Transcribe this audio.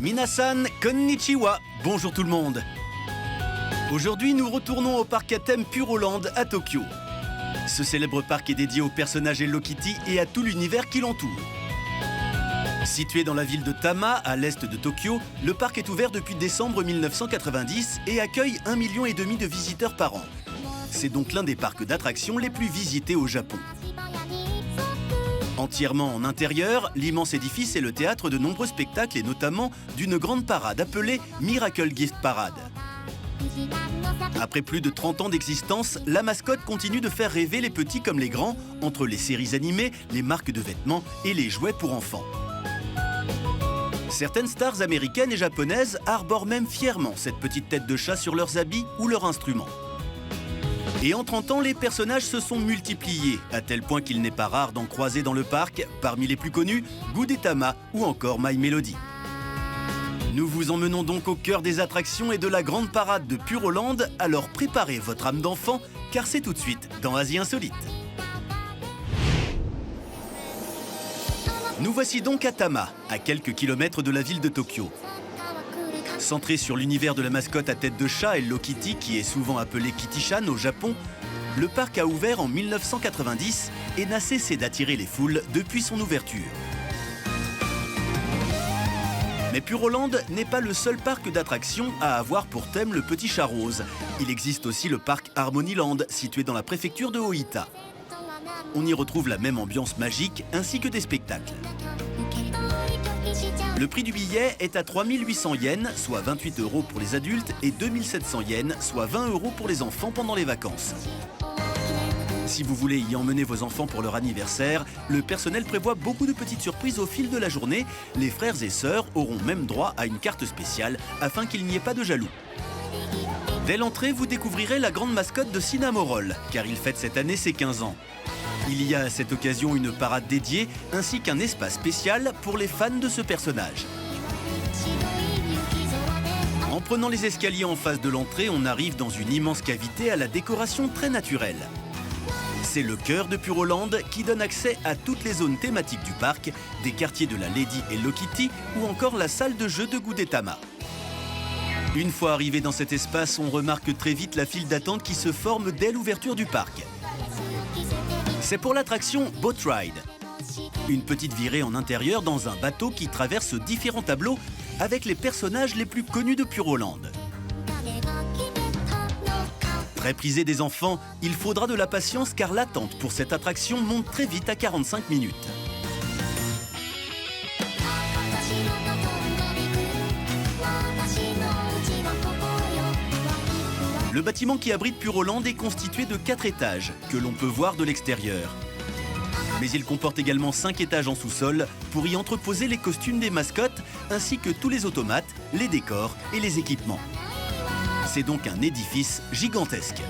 Minasan konnichiwa, bonjour tout le monde. Aujourd'hui, nous retournons au parc à thème Puroland à Tokyo. Ce célèbre parc est dédié au personnage Hello Kitty et à tout l'univers qui l'entoure. Situé dans la ville de Tama, à l'est de Tokyo, le parc est ouvert depuis décembre 1990 et accueille 1,5 million de visiteurs par an. C'est donc l'un des parcs d'attractions les plus visités au Japon. Entièrement en intérieur, l'immense édifice est le théâtre de nombreux spectacles et notamment d'une grande parade appelée Miracle Gift Parade. Après plus de 30 ans d'existence, la mascotte continue de faire rêver les petits comme les grands entre les séries animées, les marques de vêtements et les jouets pour enfants. Certaines stars américaines et japonaises arborent même fièrement cette petite tête de chat sur leurs habits ou leurs instruments. Et en 30 ans, les personnages se sont multipliés, à tel point qu'il n'est pas rare d'en croiser dans le parc, parmi les plus connus, Gudetama ou encore My Melody. Nous vous emmenons donc au cœur des attractions et de la grande parade de Puroland, alors préparez votre âme d'enfant, car c'est tout de suite dans Asie Insolite. Nous voici donc à Tama, à quelques kilomètres de la ville de Tokyo. Centré sur l'univers de la mascotte à tête de chat Hello Kitty, qui est souvent appelée Kitty-chan au Japon, le parc a ouvert en 1990 et n'a cessé d'attirer les foules depuis son ouverture. Mais Puroland n'est pas le seul parc d'attractions à avoir pour thème le petit chat rose. Il existe aussi le parc Harmonyland, situé dans la préfecture de Ōita. On y retrouve la même ambiance magique ainsi que des spectacles. Le prix du billet est à 3800 yens, soit 28 € pour les adultes, et 2700 yens, soit 20 € pour les enfants pendant les vacances. Si vous voulez y emmener vos enfants pour leur anniversaire, le personnel prévoit beaucoup de petites surprises au fil de la journée. Les frères et sœurs auront même droit à une carte spéciale afin qu'il n'y ait pas de jaloux. Dès l'entrée, vous découvrirez la grande mascotte de Cinnamoroll, car il fête cette année ses 15 ans. Il y a à cette occasion une parade dédiée ainsi qu'un espace spécial pour les fans de ce personnage. En prenant les escaliers en face de l'entrée, on arrive dans une immense cavité à la décoration très naturelle. C'est le cœur de Puroland qui donne accès à toutes les zones thématiques du parc, des quartiers de la Lady Hello Kitty ou encore la salle de jeu de Gudetama. Une fois arrivé dans cet espace, on remarque très vite la file d'attente qui se forme dès l'ouverture du parc. C'est pour l'attraction Boat Ride. Une petite virée en intérieur dans un bateau qui traverse différents tableaux avec les personnages les plus connus de Puroland. Très prisé des enfants, il faudra de la patience car l'attente pour cette attraction monte très vite à 45 minutes. Le bâtiment qui abrite Puroland est constitué de 4 étages, que l'on peut voir de l'extérieur. Mais il comporte également 5 étages en sous-sol pour y entreposer les costumes des mascottes, ainsi que tous les automates, les décors et les équipements. C'est donc un édifice gigantesque.